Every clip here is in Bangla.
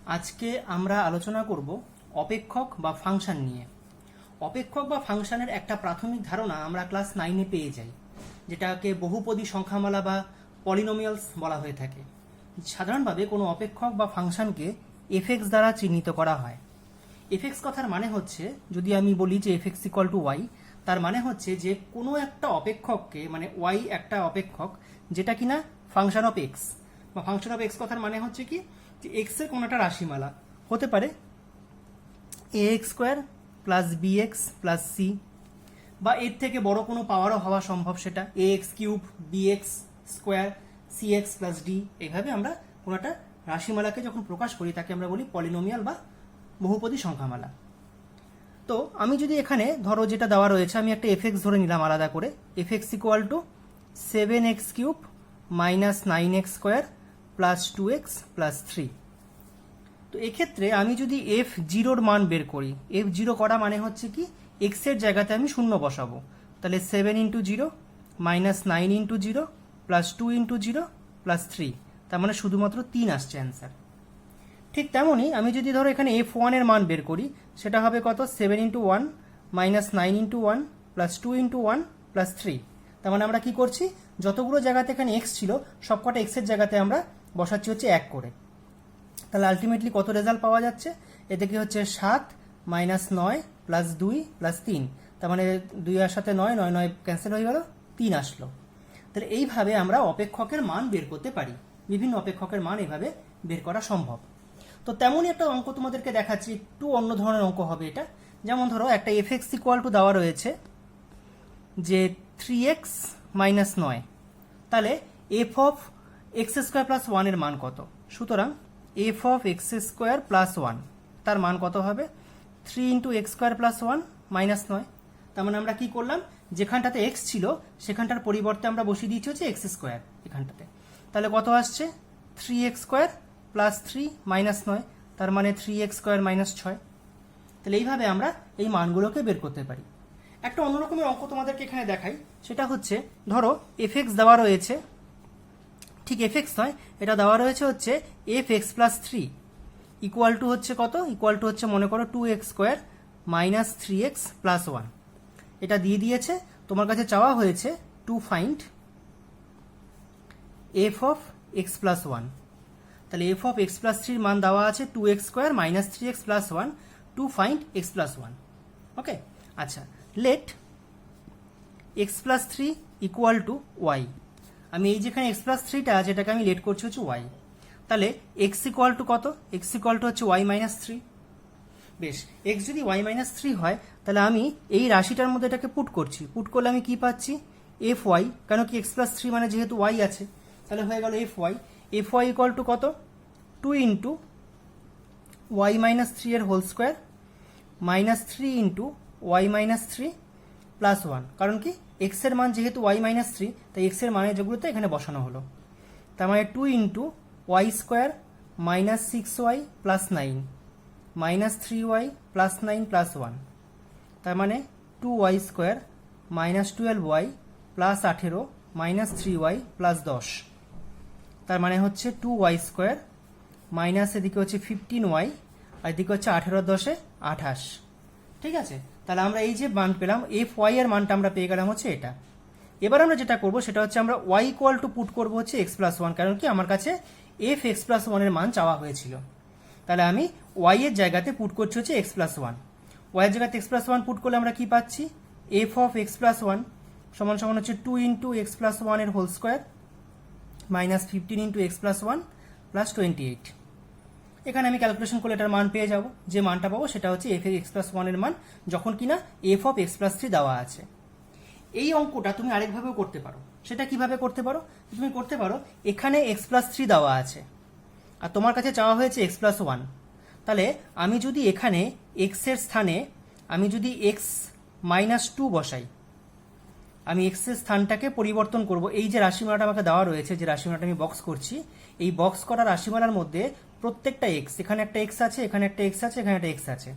আজকে আমরা আলোচনা করব অপেক্ষক বা ফাংশন নিয়ে। অপেক্ষক বা ফাংশনের একটা প্রাথমিক ধারণা আমরা ক্লাস 9-এ পেয়ে যাই, যেটাকে বহুপদী সংখ্যামালা বা পলিনোমিয়ালস বলা হয়ে থাকে। সাধারণভাবে কোনো অপেক্ষক বা ফাংশনকে এফএক্স দ্বারা চিহ্নিত করা হয়। এফএক্স কথার মানে হচ্ছে, যদি আমি বলি যে এফএক্স ইকুয়াল টু ওয়াই, তার মানে হচ্ছে যে কোনো একটা অপেক্ষককে, মানে ওয়াই একটা অপেক্ষক যেটা কিনা ফাংশন অফ এক্স, বা ফাংশন অফ এক্স কথার মানে হচ্ছে কি, যে এক্স এর কোনো একটা রাশিমালা হতে পারে A X square plus B X plus C, বা এর থেকে বড় কোনো পাওয়ারও হওয়া সম্ভব, সেটা A X cube B X square C X plus D. এইভাবে আমরা কোনো একটা রাশিমালাকে যখন প্রকাশ করি তাকে আমরা বলি পলিনোমিয়াল বা বহুপদী সংখ্যামালা। তো আমি যদি এখানে ধরো যেটা দেওয়া রয়েছে, আমি একটা এফএক্স ধরে নিলাম আলাদা করে, FX equal to 7x cube minus 9x square plus 2x plus 3। তো এক্ষেত্রে আমি যদি এফ জিরোর মান বের করি, এফ জিরো করা মানে হচ্ছে কি, এক্স এর জায়গাতে আমি শূন্য বসাবো, তাহলে 7 into zero minus 9 into zero plus 2 into zero plus 3, তার মানে শুধুমাত্র 3 আসছে অ্যান্সার। ঠিক তেমনই আমি যদি ধরো এখানে এফ ওয়ানের মান বের করি, সেটা হবে কত, 7 into 1 minus 9 into 1 plus 2 into 1 plus 3। তার মানে আমরা কি করছি, যতগুলো জায়গাতে এখানে এক্স ছিল সবকটা এক্স এর জায়গাতে আমরা বসাচ্ছি হচ্ছে 1 করে। তাহলে আলটিমেটলি কত রেজাল্ট পাওয়া যাচ্ছে, এতে কি হচ্ছে 7 মাইনাস 9 প্লাস 2 প্লাস 3, তার মানে 2 এর সাথে 9, 9 9 ক্যান্সেল হয়ে গেল, 3 আসলো। তাহলে এইভাবে আমরা অপেক্ষকের মান বের করতে পারি, বিভিন্ন অপেক্ষকের মান এইভাবে বের করা সম্ভব। তো তেমনই একটা অঙ্ক তোমাদেরকে দেখাচ্ছি, একটু অন্য ধরনের অঙ্ক হবে এটা। যেমন ধরো একটা এফ এক্স ইকুয়াল টু দেওয়া রয়েছে যে 3x মাইনাস 9, তাহলে F of x square plus 1 এর মান কত। সুতরাং F of x square plus 1 তার মান কত হবে, 3 into X square plus 1 minus 9। তার মানে আমরা কি করলাম, যেখানটাতে এক্স ছিল সেখানটার পরিবর্তে আমরা বসিয়ে দিয়েছি হচ্ছে এক্স স্কোয়ার এখানটাতে। তাহলে কত আসছে, 3x স্কোয়ার প্লাস 3 মাইনাস 9, তার মানে 3x স্কোয়ার মাইনাস 6। তাহলে এইভাবে আমরা এই মানগুলোকে বের করতে পারি। একটা অন্যরকমের অঙ্ক তোমাদেরকে এখানে দেখাই, সেটা হচ্ছে ধরো এফএক্স দেওয়া রয়েছে, ঠিক এফএক্স নয়, এটা দেওয়া রয়েছে হচ্ছে F x plus 3 equal to হচ্ছে কত, ইকুয়াল টু হচ্ছে মনে করো 2x square minus 3x plus 1। এটা দিয়ে দিয়েছে, তোমার কাছে চাওয়া হয়েছে to find F of x plus 1। তাহলে এফ অফ এক্স প্লাস 3 মান দেওয়া আছে 2x square minus 3x plus 1 to find x plus 1। Okay, আচ্ছা, let x plus 3 equal to y. আমি এই যেখানে এক্স প্লাস 3টা আছে এটাকে আমি লেট করছি হচ্ছে ওয়াই। তাহলে এক্স ইকুয়াল টু কত, এক্স ইকুয়াল টু হচ্ছে ওয়াই মাইনাস 3। বেশ, এক্স যদি ওয়াই মাইনাস 3 হয়, তাহলে আমি এই রাশিটার মধ্যে এটাকে পুট করছি, পুট করলে আমি কি পাচ্ছি, এফ ওয়াই, কেন কি এক্স প্লাস 3 মানে যেহেতু ওয়াই আছে, তাহলে হয়ে গেল f y. F y equal to কত, 2 ইন্টু ওয়াই মাইনাস 3 এর whole square minus 3 into y minus 3 plus 1। কারণ কি, এক্স এর মান যেহেতু ওয়াই মাইনাস 3, তাই এক্স এর মানের যেগুলোতে এখানে বসানো হলো। তার মানে 2 into y square minus 6y plus 9 minus 3y plus 9 plus 1, তার মানে 2y square minus 12y plus 18 minus 3y plus 10, তার মানে হচ্ছে 2y স্কোয়ার মাইনাস এদিকে হচ্ছে 15y আর এদিকে হচ্ছে 18 × 10 28। ঠিক আছে, তাহলে আমরা এই যে মান পেলাম এফ ওয়াই এর মানটা আমরা পেয়ে গেলাম হচ্ছে এটা। এবার আমরা যেটা করবো সেটা হচ্ছে আমরা ওয়াই ইকুয়াল টু পুট করবো হচ্ছে এক্স প্লাস 1, কারণ কি আমার কাছে এফ এক্স প্লাস 1 এর মান চাওয়া হয়েছিল। তাহলে আমি ওয়াই এর জায়গাতে পুট করছি হচ্ছে এক্স প্লাস 1। ওয়াই এর জায়গাতে এক্স প্লাস 1 পুট করলে আমরা কি পাচ্ছি, এফ অফ এক্স প্লাস 1 সমান সমান হচ্ছে 2 ইন্টু এক্স প্লাস 1 এর whole square minus 15 into x plus 1 plus 28। এখানে আমি ক্যালকুলেশন করলে এটার মান পেয়ে যাব, যে মানটা পাবো সেটা হচ্ছে এফ এক্স প্লাস 1 এর মান, যখন কিনা এফ অফ এক্স প্লাস 3 দেওয়া আছে। এই অঙ্কটা তুমি আরেকভাবেও করতে পারো। সেটা কিভাবে করতে পারো, তুমি করতে পারো এখানে এক্স প্লাস 3 দেওয়া আছে আর তোমার কাছে চাওয়া হয়েছে এক্স প্লাস 1। তাহলে আমি যদি এখানে এক্স এর স্থানে আমি যদি এক্স মাইনাস 2 বসাই, আমি এক্স এর স্থানটাকে পরিবর্তন করব। এই যে রাশিমালাটা আমাকে দেওয়া রয়েছে, যে রাশিমালাটা আমি বক্স করছি, এই বক্স করা রাশিমালার মধ্যে প্রত্যেকটা এক্স, এখানে একটা এক্স আছে, এখানে একটা এক্স আছে, এখানে একটা এক্স আছে,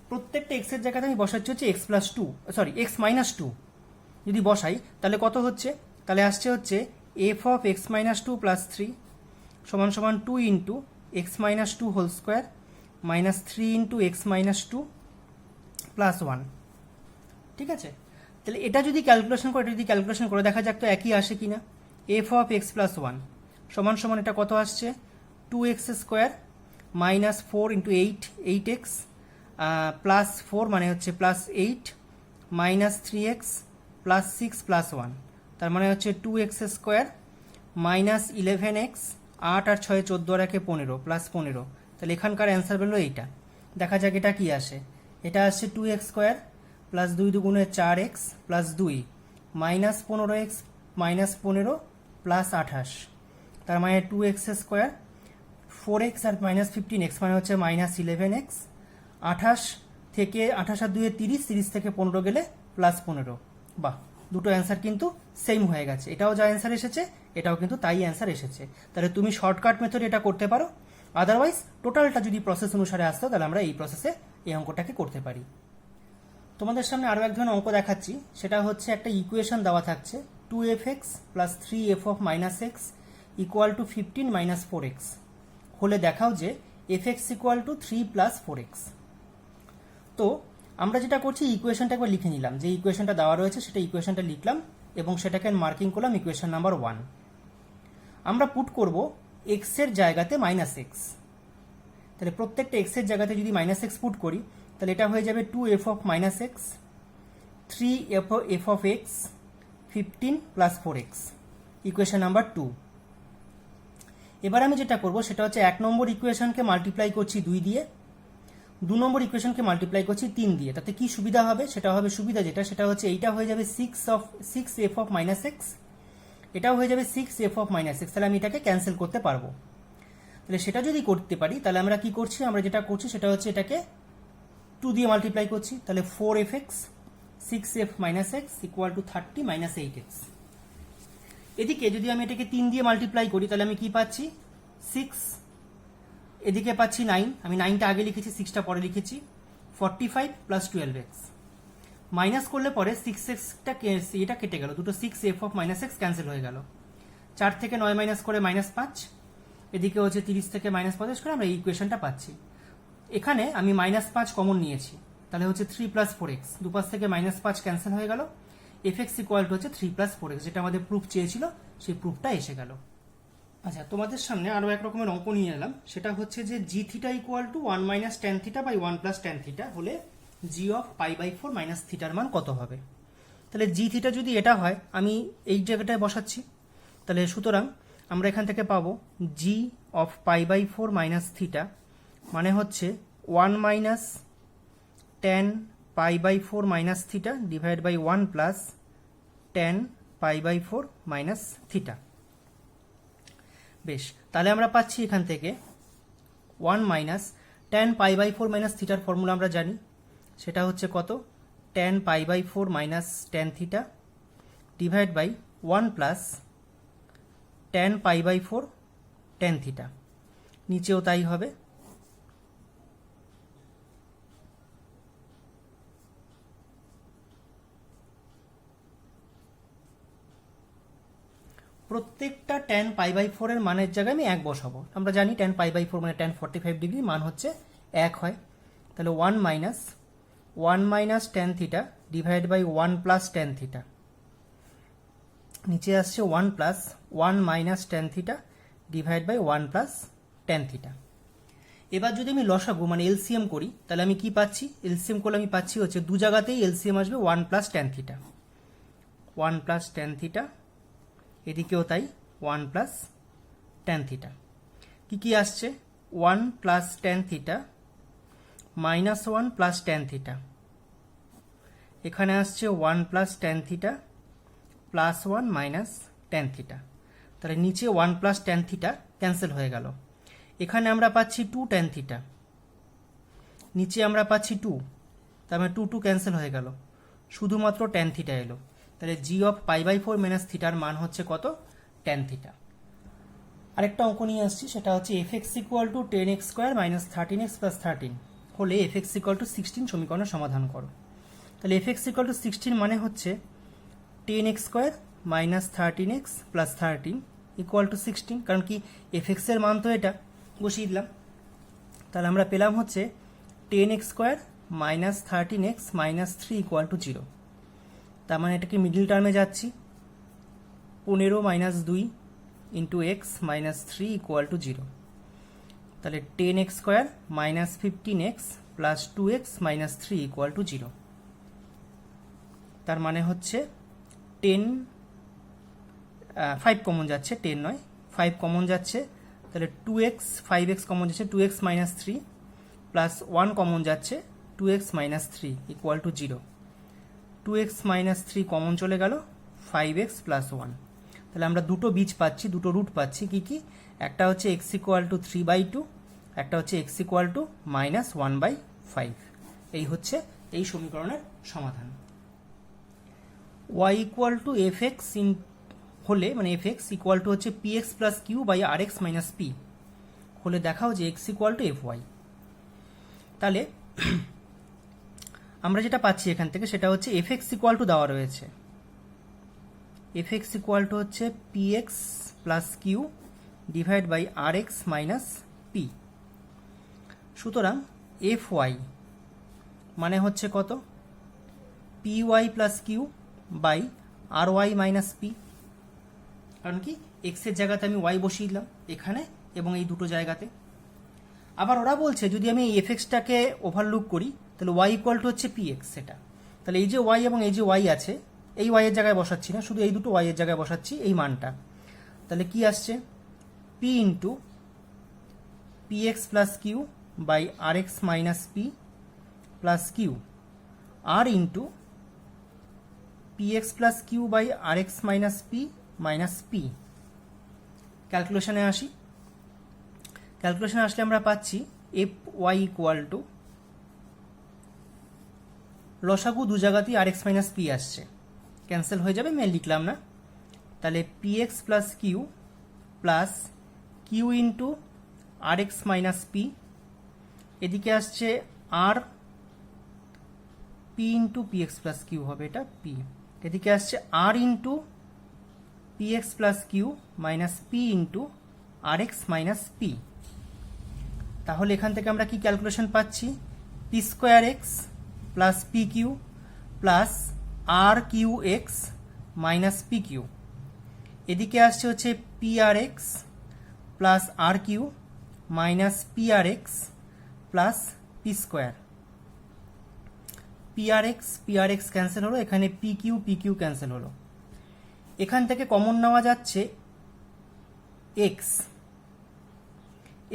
প্রত্যেকটা এক্স এর জায়গাতে আমি বসাচ্ছি হচ্ছে x plus 2, sorry x minus 2। যদি বসাই তাহলে কত হচ্ছে, তাহলে আসছে হচ্ছে f of x minus 2 plus 3 সমান সমান 2 into x minus two whole square minus 3 into x minus two plus 1। ঠিক আছে, তাহলে এটা যদি ক্যালকুলেশন করে দেখা যাক তো একই আসে কিনা। এফ অফ এক্স প্লাস 1 সমান সমান এটা কত আসছে, 2x square minus 4 into 8x plus 4 মানে হচ্ছে plus 8 minus 3x plus 6 plus 1, তার মানে হচ্ছে 2x স্কোয়ার মাইনাস 11x, 8 আর 6 14 আর 1 15 প্লাস 15। তাহলে এখানকার অ্যান্সার হলো এইটা। দেখা যাক এটা কি আসে। এটা আসছে 2x স্কোয়ার প্লাস 2 দুগুণে 4x plus 2 minus 15x minus 15 plus 28, তার মানে 2x স্কোয়ার 4x আর মাইনাস 15x মানে হচ্ছে মাইনাস 11x, 28 থেকে 28 আর 2 30, 30 থেকে 15 গেলে প্লাস 15। বাহ, দুটো অ্যান্সার কিন্তু সেম হয়ে গেছে, এটাও যা অ্যান্সার এসেছে এটাও কিন্তু তাই অ্যান্সার এসেছে। তাহলে তুমি শর্টকাট মেথডে এটা করতে পারো, আদারওয়াইজ টোটালটা যদি প্রসেস অনুসারে আসতো তাহলে আমরা এই প্রসেসে এই অঙ্কটাকে করতে পারি। তোমাদের সামনে আরও এক ধরনের অঙ্ক দেখাচ্ছি, সেটা হচ্ছে একটা ইকুয়েশন দেওয়া থাকছে 2f(x) plus 3f of minus x equal to 15 minus 4x হলে দেখাও যে fx equal two 3 plus 4x। তো আমরা যেটা করছি ইকুয়েশনটা একবার লিখে নিলাম, যে ইকুয়েশনটা দেওয়া রয়েছে সেটা ইকুয়েশনটা লিখলাম এবং সেটাকে মার্কিং করলাম ইকুয়েশন নাম্বার 1। আমরা পুট করব x এর জায়গাতে মাইনাস এক্স, তাহলে প্রত্যেকটা x এর জায়গাতে যদি মাইনাস এক্স পুট করি তাহলে এটা হয়ে যাবে 2f of minus x 3f of x 15 plus 4x equation number 2। এবার আমি যেটা করব সেটা হচ্ছে 1 নম্বর ইকুয়েশনকে মাল্টিপ্লাই করছি 2 দিয়ে, 2 নম্বর ইকুয়েশনকে মাল্টিপ্লাই করছি 3 দিয়ে। তাতে কি সুবিধা হবে, সেটা হবে সুবিধা যেটা সেটা হচ্ছে এইটা হয়ে যাবে 6f of minus x, এটাও হয়ে যাবে 6f of minus x, তাহলে আমি এটাকে ক্যান্সেল করতে পারবো। তাহলে সেটা যদি করতে পারি তাহলে আমরা কি করছি, আমরা যেটা করছি সেটা হচ্ছে এটাকে 2 দিয়ে মাল্টিপ্লাই করছি, তাহলে 4fx 6f minus x equal to 30 minus 8x। এদিকে যদি আমি এটাকে 3 দিয়ে মাল্টিপ্লাই করি তাহলে আমি কি পাচ্ছি 6, এদিকে পাচ্ছি 9, আমি 9টা আগে লিখেছি 6টা পরে লিখেছি, 45 প্লাস 12x মাইনাস করলে পরে 6xটা এটা কেটে গেল, দুটো 6f of minus x cancel হয়ে গেল, 4 থেকে 9 মাইনাস করে মাইনাস 5, এদিকে হচ্ছে 30 থেকে মাইনাস 25 করে আমরা এই ইকুয়েশনটা পাচ্ছি। এখানে আমি মাইনাস 5 কমন নিয়েছি, তাহলে হচ্ছে 3 প্লাস 4x, দুপাশ থেকে মাইনাস 5 ক্যান্সেল হয়ে গেল, fx ইকুয়াল টু হচ্ছে 3 প্লাস 4x, যেটা আমাদের প্রুফ চেয়েছিল সেই প্রুফটা এসে গেল। আচ্ছা, তোমাদের সামনে আরও এক রকমের অঙ্ক নিয়ে এলাম, সেটা হচ্ছে যে g theta equal to 1 minus tan theta by 1 plus tan theta হলে g of pi by 4 minus থিটার মান কত হবে। তাহলে g থিটা যদি এটা হয় আমি এই জায়গাটায় বসাচ্ছি, তাহলে সুতরাং আমরা এখান থেকে পাবো g of pi by 4 minus theta মানে হচ্ছে 1 minus tan pi by 4 minus theta divide by 1 plus tan pi by 4 minus theta. বেশ, তাহলে আমরা পাচ্ছি এখান থেকে 1 minus tan pi by 4 minus থিটার ফর্মুলা আমরা জানি, সেটা হচ্ছে কত, tan pi by 4 minus tan theta divide by 1 plus tan pi by 4 tan theta, নিচেও তাই হবে। প্রত্যেকটা ট্যান পাই বাই 4 এর মানের জায়গায় আমি 1 বসাবো, আমরা জানি ট্যান পাই বাই 4 মানে ট্যান 45 ডিগ্রি, মান হচ্ছে 1 হয়, তাহলে 1 minus tan theta divide by 1 plus tan theta, নিচে আসছে 1 plus 1 minus tan theta divide by 1 plus tan theta. এবার যদি আমি লসাগু মানে এলসিএম করি তাহলে আমি কি পাচ্ছি, এলসিএম করলে আমি পাচ্ছি হচ্ছে দু জায়গাতেই এলসিএম আসবে 1 plus tan theta, 1 plus tan theta, এদিকেও তাই 1 প্লাস ট্যান থিটা। কি আসছে 1 plus tan theta minus 1 plus tan theta, এখানে আসছে 1 plus tan theta plus 1 minus tan theta, তাহলে নিচে 1 প্লাস ট্যান থিটা ক্যান্সেল হয়ে গেল, এখানে আমরা পাচ্ছি 2 ট্যান থিটা, নিচে আমরা পাচ্ছি 2, তার মানে 2 ক্যান্সেল হয়ে গেল, শুধুমাত্র ট্যান থিটা এলো, তাহলে জি অফ পাই বাই 4 মাইনাস থিটার মান হচ্ছে কত, ট্যান থিটা। আরেকটা অঙ্ক নিয়ে আসছি, সেটা হচ্ছে fx equal two 10x square minus 13x plus 13 হলে fx ইকুয়াল টু 16 সমীকরণের সমাধান করো। তাহলে fx ইকুয়াল টু 16 মানে হচ্ছে 10x square minus 13x plus 13 equal to 16, কারণ কি fx এর মান তো এটা, বসিয়ে দিলাম। তাহলে আমরা পেলাম হচ্ছে 10x square minus 13x minus 3 equal two 0। তার মানে এটাকে মিডল টার্মে যাচ্ছি, 15 minus 2 into x minus 3 equal two 0। তাহলে 10x square minus 15x plus 2x minus 3 equal two 0। তার মানে হচ্ছে 5 কমন যাচ্ছে, 10 নয়, 5 কমন যাচ্ছে। তাহলে 2x 5x কমন যাচ্ছে, 2x মাইনাস 3 প্লাস 1 কমন যাচ্ছে, 2x minus 3 equal two 0। 2x minus 3 common চলে গেল, 5x প্লাস 1। তাহলে আমরা দুটো বীজ পাচ্ছি, দুটো রুট পাচ্ছি। কি কি? একটা হচ্ছে x ইকুয়াল টু 3/2, একটা হচ্ছে x ইকুয়াল টু মাইনাস 1/5। এই হচ্ছে এই সমীকরণের সমাধান। y ইকুয়াল টু fx হলে মানে fx ইকুয়াল টু হচ্ছে px plus q by rx minus p হলে দেখাও যে x ইকুয়াল টু fy। তাহলে আমরা যেটা পাচ্ছি এখান থেকে সেটা হচ্ছে fx ইকুয়াল টু দেওয়া রয়েছে, fx ইকুয়াল টু হচ্ছে px plus q divide by rx minus p। সুতরাং fy মানে হচ্ছে কত? py plus q by ry minus p। কারণ কি x এর জায়গাতে আমি y বসিয়ে দিলাম এখানে এবং এই দুটো জায়গাতে। আবার ওরা বলছে যদি আমি এই fxটাকে ওভারলুক করি তাহলে y ইকুয়াল টু হচ্ছে px সেটা। তাহলে এই যে y এবং এই যে y আছে, এই y এর জায়গায় বসাচ্ছি না, শুধু এই দুটো y এর জায়গায় বসাচ্ছি এই মানটা। তাহলে কি আসছে? p into px plus q by rx minus p plus q r into px plus q by rx minus p minus p। ক্যালকুলেশনে আসি, ক্যালকুলেশনে আসলে আমরা পাচ্ছি fy ইকুয়াল টু লসাগু দু জায়গাতেই rx মাইনাস p আসছে, ক্যান্সেল হয়ে যাবে, আমি লিখলাম না। তাহলে px plus Q plus Q into rx minus p, এদিকে আসছে r p into px plus Q হবে, এটা p। এদিকে আসছে r into px plus Q minus p into rx minus p। তাহলে এখান থেকে আমরা কি ক্যালকুলেশন পাচ্ছি? p square X plus P Q plus R Q X minus P Q. এদিকে আসছে হচ্ছে P R X plus R Q minus P R X plus P square. P R X cancel হলো, এখানে পি কিউ ক্যান্সেল হলো। এখান থেকে কমন নেওয়া যাচ্ছে এক্স,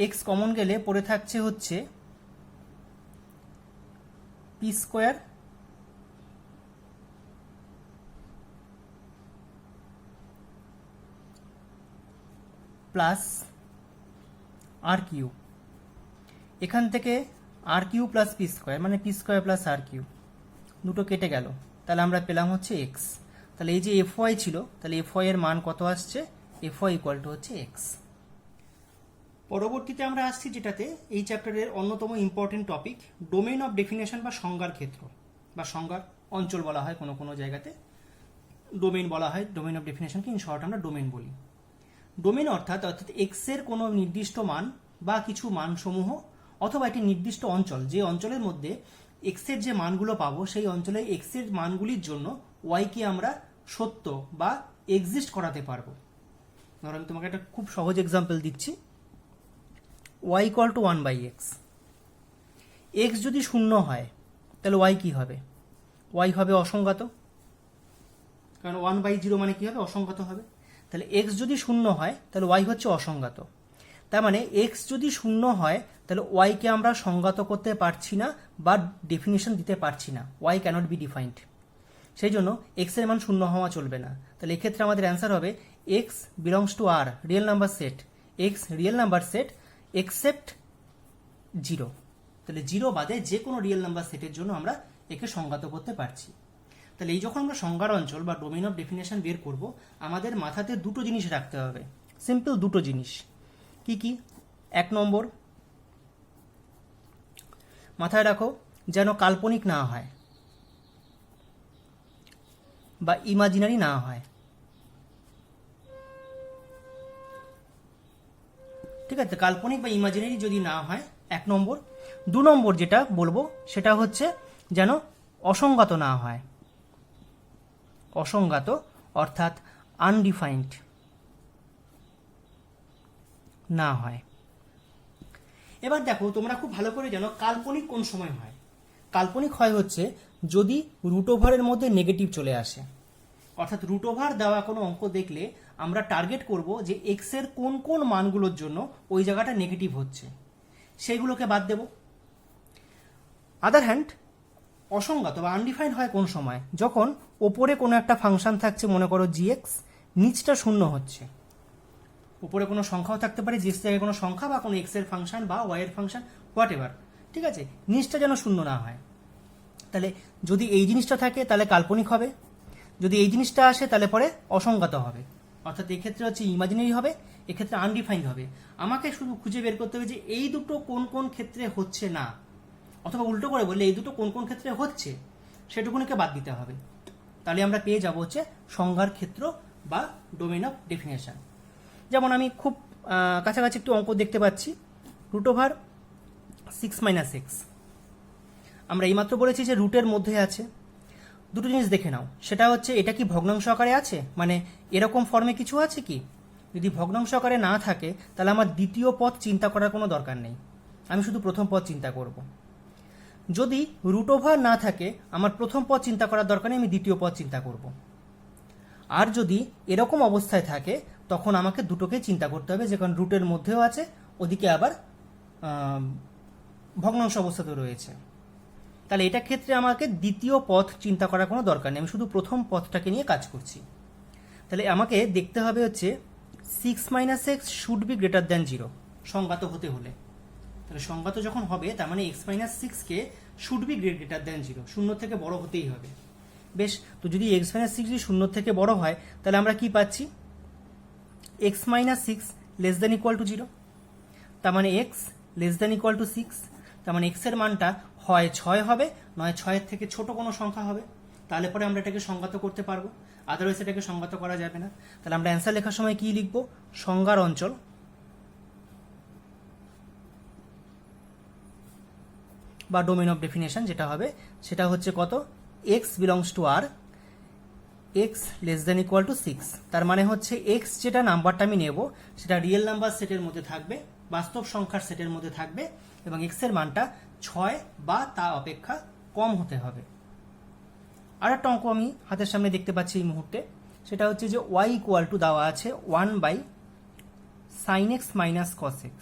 এক্স কমন গেলে পড়ে থাকছে হচ্ছে P square plus R Q. এখান থেকে আর কিউ প্লাস পি স্কোয়ার মানে P square plus R Q দুটো কেটে গেল, তাহলে আমরা পেলাম হচ্ছে এক্স। তাহলে এই যে এফ ওয়াই ছিল, তাহলে এফ ওয়াই এর মান কত আসছে? এফ ওয়াই ইকুয়াল টু হচ্ছে এক্স। পরবর্তীতে আমরা আসছি যেটাতে এই চ্যাপ্টারের অন্যতম important topic domain of definition বা সংজ্ঞার ক্ষেত্র বা সংজ্ঞার অঞ্চল বলা হয়, কোনো কোনো জায়গাতে ডোমেইন বলা হয়। ডোমেইন অফ ডেফিনেশনকে ইন শর্ট আমরা ডোমেইন বলি। ডোমেইন অর্থাৎ এক্স এর কোনো নির্দিষ্ট মান বা কিছু মানসমূহ অথবা একটি নির্দিষ্ট অঞ্চল, যে অঞ্চলের মধ্যে এক্স এর যে মানগুলো পাবো সেই অঞ্চলে এক্স এর মানগুলির জন্য ওয়াই কে আমরা সত্য বা এক্সিস্ট করাতে পারবো। ধরো আমি তোমাকে একটা খুব সহজ এক্সাম্পল দিচ্ছি, y equal two 1/x। x যদি শূন্য হয় তাহলে y কি হবে? y হবে অসংজ্ঞাত, কারণ 1/0 মানে কি হবে? অসংজ্ঞাত হবে। তাহলে x যদি শূন্য হয় তাহলে y হচ্ছে অসংজ্ঞাত। তার মানে x যদি শূন্য হয় তাহলে y কে আমরা সংজ্ঞাত করতে পারছি না বা ডেফিনিশন দিতে পারছি না, y ক্যানট বি ডিফাইন্ড। সেই জন্য x এর মান শূন্য হওয়া চলবে না। তাহলে এক্ষেত্রে আমাদের অ্যান্সার হবে x belongs to r real number set, x real number set except 0। তাহলে 0 বাদে যে কোনো রিয়েল নাম্বার সেটের জন্য আমরা একে সংজ্ঞাত করতে পারছি। তাহলে এই যখন আমরা সংজ্ঞার অঞ্চল বা ডোমেইন অফ ডেফিনেশন বের করব, আমাদের মাথাতে দুটো জিনিস রাখতে হবে, সিম্পল দুটো জিনিস। কি কি? এক নম্বর, মাথায় রাখো যেন কাল্পনিক না হয় বা ইমাজিনারি না হয়, ঠিক আছে, কাল্পনিক বা ইমাজিনারি যদি না হয় 1 নম্বর। 2 নম্বর যেটা বলবো সেটা হচ্ছে যেন অসংগত না হয়, অসংগত অর্থাৎ আনডিফাইন্ড না হয়। এবার দেখো তোমরা খুব ভালো করে জানো কাল্পনিক কোন সময় হয়। কাল্পনিক হয় হচ্ছে যদি রুট ওভারের মধ্যে নেগেটিভ চলে আসে, অর্থাৎ রুট ওভার দেওয়া কোনো অঙ্ক দেখলে আমরা টার্গেট করব যে এক্স এর কোন কোন মানগুলোর জন্য ওই জায়গাটা নেগেটিভ হচ্ছে, সেইগুলোকে বাদ দেব। আদার হ্যান্ড অসংগত বা আনডিফাইন্ড হয় কোন সময়, যখন ওপরে কোনো একটা ফাংশন থাকছে, মনে করো জিএক্স, নিচটা শূন্য হচ্ছে। উপরে কোনো সংখ্যাও থাকতে পারে, জিএক্স জায়গায় কোনো সংখ্যা বা কোনো এক্স এর ফাংশন বা ওয়াই এর ফাংশন, হোয়াট এভার, ঠিক আছে, নিচটা যেন শূন্য না হয়। তাহলে যদি এই জিনিসটা থাকে তাহলে কাল্পনিক হবে, যদি এই জিনিসটা আসে তাহলে পরে অসংগত হবে, অর্থাৎ এক্ষেত্রে হচ্ছে ইমাজিনারি হবে, এক্ষেত্রে আনডিফাইন্ড হবে। আমাকে শুধু খুঁজে বের করতে হবে যে এই দুটো কোন কোন ক্ষেত্রে হচ্ছে না, অথবা উল্টো করে বললে এই দুটো কোন কোন ক্ষেত্রে হচ্ছে সেটুকুনিকে বাদ দিতে হবে। তাহলে আমরা পেয়ে যাব হচ্ছে সংজ্ঞার ক্ষেত্র বা ডোমেন অফ ডেফিনেশন। যেমন আমি খুব কাছাকাছি একটু অঙ্ক দেখতে পাচ্ছি, রুট ওভার 6 - x। আমরা এইমাত্র বলেছি যে রুটের মধ্যে আছে। দুটো জিনিস দেখে নাও, সেটা হচ্ছে এটা কি ভগ্নাংশ আকারে আছে, মানে এরকম ফর্মে কিছু আছে কি? যদি ভগ্নাংশ আকারে না থাকে তাহলে আমার দ্বিতীয় পদ চিন্তা করার কোনো দরকার নেই, আমি শুধু প্রথম পদ চিন্তা করব। যদি রুট ওভার না থাকে আমার প্রথম পদ চিন্তা করার দরকার নেই, আমি দ্বিতীয় পদ চিন্তা করব। আর যদি এরকম অবস্থায় থাকে তখন আমাকে দুটোকে চিন্তা করতে হবে, যে কারণ রুটের মধ্যেও আছে, ওদিকে আবার ভগ্নাংশ অবস্থাতে রয়েছে। তাহলে এটা ক্ষেত্রে আমাকে দ্বিতীয় পথ চিন্তা করার কোনো দরকার নেই, আমি শুধু প্রথম পথটাকে নিয়ে কাজ করছি। তাহলে আমাকে দেখতে হবে হচ্ছে 6 - x should be greater than 0, সংজ্ঞাত হতে হলে। তাহলে সংজ্ঞাত যখন হবে তার মানে x - 6 K should be greater than 0, শূন্য থেকে বড় হতেই হবে। বেশ, তো যদি x - 6 যদি শূন্য থেকে বড় হয় তাহলে আমরা কি পাচ্ছি, x - 6 less than equal two 0, তার মানে x less than equal two 6, তার মানে x এর মানটা হয় 6 হবে, নয় 6-এর থেকে ছোট কোনো সংখ্যা হবে। তাহলে পরে আমরা এটাকে সংজ্ঞাত করতে পারবো, আদারওয়াইজ এটাকে সংজ্ঞাত করা যাবে না। তাহলে আমরা অ্যান্সার লেখার সময় কি লিখব, সংজ্ঞার অঞ্চল বা ডোমেন অফ ডেফিনেশন যেটা হবে সেটা হচ্ছে কত, x belongs to r, x less than equal two 6। তার মানে হচ্ছে x যেটা নাম্বারটা আমি নেব সেটা রিয়েল নাম্বার সেটের মধ্যে থাকবে, বাস্তব সংখ্যার সেটের মধ্যে থাকবে, এবং x এর মানটা 6 বা তা অপেক্ষা কম হতে হবে। আর একটা অঙ্ক আমি হাতের সামনে দেখতে পাচ্ছি এই মুহূর্তে, সেটা হচ্ছে যে y ইকুয়াল টু দেওয়া আছে 1/sin x - cos x।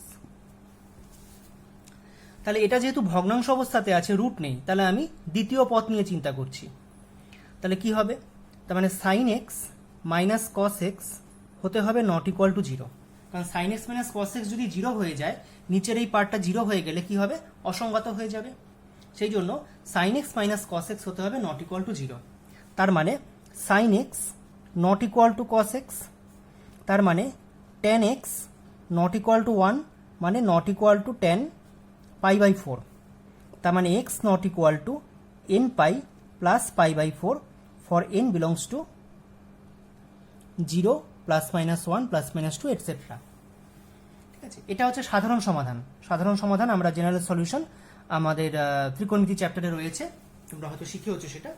তাহলে এটা যেহেতু ভগ্নাংশ অবস্থাতে আছে, রুট নেই, তাহলে আমি দ্বিতীয় পথ নিয়ে চিন্তা করছি। তাহলে কি হবে, তার মানে sin x - cos x হতে হবে নট ইকুয়াল টু 0, কারণ sin x - cos x যদি 0 হয়ে যায়, নিচের এই পার্টটা 0 হয়ে গেলে কি হবে, অসংগত হয়ে যাবে। সেই জন্য sin x - cos x হতে হবে নট ইকুয়াল টু 0। তার মানে sin x not equal two cos x, তার মানে tan x not equal to 1, মানে নট ইকুয়াল টু tan π/4, তার মানে x not equal to nπ plus π/4 for n belongs to 0 +-1 +-2 etcetera. ঠিক আছে, এটা হচ্ছে সাধারণ সমাধান। সাধারণ সমাধান আমরা জেনারেল সলিউশন আমাদের ত্রিকোণমিতি চ্যাপ্টারে রয়েছে, তোমরা হয়তো শিখে হচ্ছে সেটা।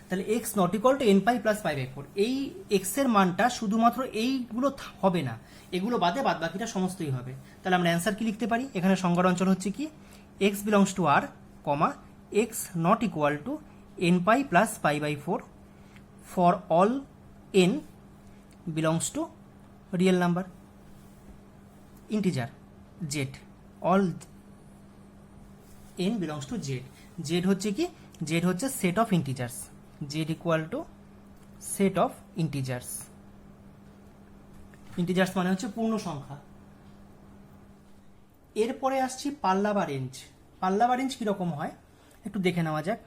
তাহলে x not equal to nπ plus π/4, এই x এর মানটা শুধুমাত্র এইগুলো হবে না, এগুলো বাদে বাদ বাকিটা সমস্তই হবে। তাহলে আমরা অ্যান্সার কি লিখতে পারি, এখানে সংজ্ঞার অঞ্চল হচ্ছে কি, x belongs to r, x not equal to nπ plus π/4 for all n belongs to real number integer z, all n belongs to z। z হচ্ছে কি, z হচ্ছে set of integers, z equal to set of integers. Integers মানে হচ্ছে পূর্ণ সংখ্যা। এরপরে আসছি পাল্লা বা রেঞ্জ। পাল্লা বা রেঞ্জ কীরকম হয় একটু দেখে নেওয়া যাক।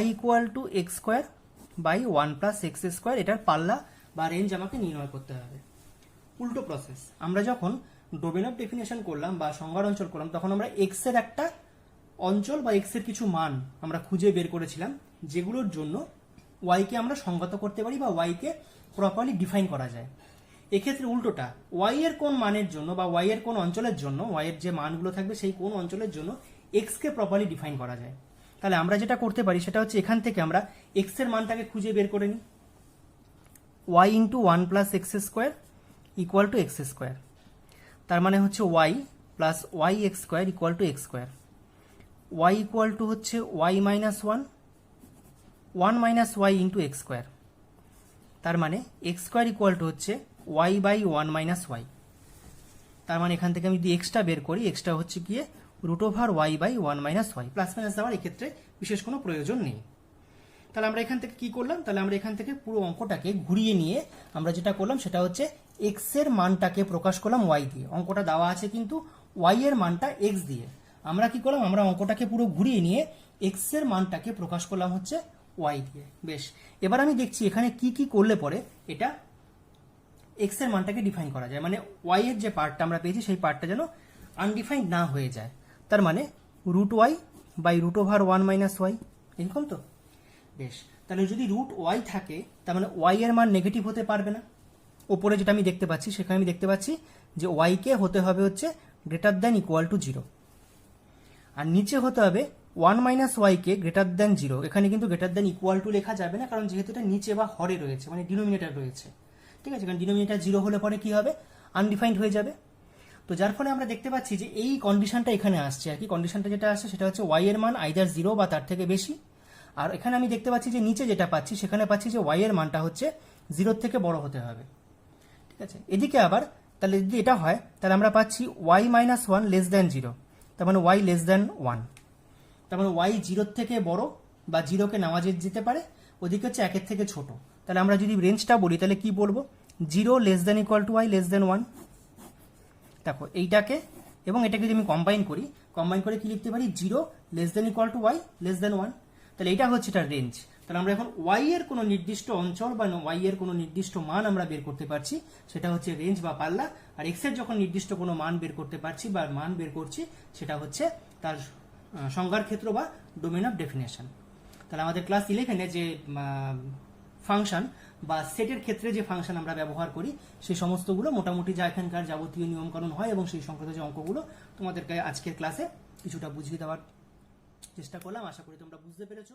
y equal to x square by 1 plus x square, এটার পাল্লা বা রেঞ্জ আমাকে নির্ণয় করতে হবে। উল্টো প্রসেস, আমরা যখন ডোমেন অফ ডেফিনেশন করলাম বা সংজ্ঞার অঞ্চল করলাম, তখন আমরা এক্স এর একটা অঞ্চল বা এক্স এর কিছু মান আমরা খুঁজে বের করেছিলাম, যেগুলোর জন্য ওয়াইকে আমরা সংগত করতে পারি বা ওয়াইকে প্রপারলি ডিফাইন করা যায়। এক্ষেত্রে উল্টোটা, ওয়াই এর কোন মানের জন্য বা ওয়াই এর কোন অঞ্চলের জন্য, ওয়াই এর যে মানগুলো থাকবে সেই কোন অঞ্চলের জন্য এক্স কে প্রপারলি ডিফাইন করা যায়। তাহলে আমরা যেটা করতে পারি সেটা হচ্ছে এখান থেকে আমরা এক্স এর মানটাকে খুঁজে বের করে নিই। Y into one plus x square equal to X square, তার মানে হচ্ছে Y plus Y X square equal to X square. Y equal to হচ্ছে Y minus one minus Y into X square, তার মানে এক্স স্কোয়ার ইকুয়াল টু হচ্ছে Y by one minus Y. তার মানে এখান থেকে আমি যদি এক্সটা বের করি, এক্সটা হচ্ছে গিয়ে root over y by one minus y. Plus minus দেওয়ার এক্ষেত্রে বিশেষ কোনো প্রয়োজন নেই। তাহলে আমরা এখান থেকে কি করলাম, তাহলে আমরা এখান থেকে পুরো অঙ্কটাকে ঘুরিয়ে নিয়ে আমরা যেটা করলাম সেটা হচ্ছে এক্স এর মানটাকে প্রকাশ করলাম ওয়াই দিয়ে। অঙ্কটা দেওয়া আছে কিন্তু ওয়াই এর মানটা এক্স দিয়ে। আমরা কি করলাম, আমরা অঙ্কটাকে পুরো ঘুরিয়ে নিয়ে এক্স এর মানটাকে প্রকাশ করলাম হচ্ছে ওয়াই দিয়ে। বেশ, এবার আমি দেখছি এখানে কি কি করলে পরে এটা এক্স এর মানটাকে ডিফাইন করা যায়, মানে ওয়াই এর যে পার্টটা আমরা পেয়েছি সেই পার্টটা যেন আনডিফাইন্ড না হয়ে যায়। তার মানে root y by root over one minus y, এরকম তো। বেশ, তাহলে যদি রুট ওয়াই থাকে তার মানে ওয়াই এর মান নেগেটিভ হতে পারবে না। ওপরে যেটা আমি দেখতে পাচ্ছি সেখানে আমি দেখতে পাচ্ছি যে ওয়াই কে হতে হবে হচ্ছে greater than equal to zero, আর নিচে হতে হবে ওয়ান মাইনাস ওয়াই কে গ্রেটার দ্যান জিরো। এখানে কিন্তু গ্রেটার দ্যান ইকুয়াল টু লেখা যাবে না, কারণ যেহেতু এটা নিচে বা হরে রয়েছে, মানে ডিনোমিনেটর রয়েছে, ঠিক আছে। কারণ ডিনোমিনেটর জিরো হলে পরে কি হবে, আনডিফাইন্ড হয়ে যাবে। তো যার ফলে আমরা দেখতে পাচ্ছি যে এই কন্ডিশনটা এখানে আসছে আর কি। কন্ডিশনটা যেটা আসছে সেটা হচ্ছে ওয়াই এর মান আইদার জিরো বা তার থেকে বেশি। আর এখানে আমি দেখতে পাচ্ছি যে নিচে যেটা পাচ্ছি সেখানে পাচ্ছি যে ওয়াই এর মানটা হচ্ছে জিরোর থেকে বড় হতে হবে, ঠিক আছে। এদিকে আবার তাহলে যদি এটা হয় তাহলে আমরা পাচ্ছি y minus one less than zero, তার মানে ওয়াই লেস দ্যান ওয়ান, তার মানে ওয়াই জিরোর থেকে বড় বা জিরোকে নেওয়া যেতে পারে, ওদিকে হচ্ছে একের থেকে ছোট। তাহলে আমরা যদি রেঞ্জটা বলি তাহলে কি বলবো, zero less than equal to Y less than one. দেখো এইটাকে এবং এটাকে যদি আমি কম্বাইন করে কি লিখতে পারি, zero less than equal to Y less than one. তাহলে এটা হচ্ছে এটার রেঞ্জ। তাহলে আমরা এখন ওয়াই এর কোনো নির্দিষ্ট অঞ্চল বা ওয়াই এর কোনো নির্দিষ্ট মান আমরা বের করতে পারছি, সেটা হচ্ছে রেঞ্জ বা পাল্লা। আর এক্স এর যখন নির্দিষ্ট কোনো মান বের করতে পারছি বা মান বের করছি সেটা হচ্ছে তার সংজ্ঞার ক্ষেত্র বা ডোমেন অফ ডেফিনেশন। তাহলে আমাদের ক্লাস 11-এ যে ফাংশন বা সেটের ক্ষেত্রে যে ফাংশন আমরা ব্যবহার করি সেই সমস্তগুলো মোটামুটি যা এখানকার যাবতীয় নিয়মকানুন হয় এবং সেই সংক্রান্ত যে অঙ্কগুলো তোমাদেরকে আজকের ক্লাসে কিছুটা বুঝিয়ে দেওয়ার চেষ্টা করলাম। আশা করি তোমরা বুঝতে পেরেছো।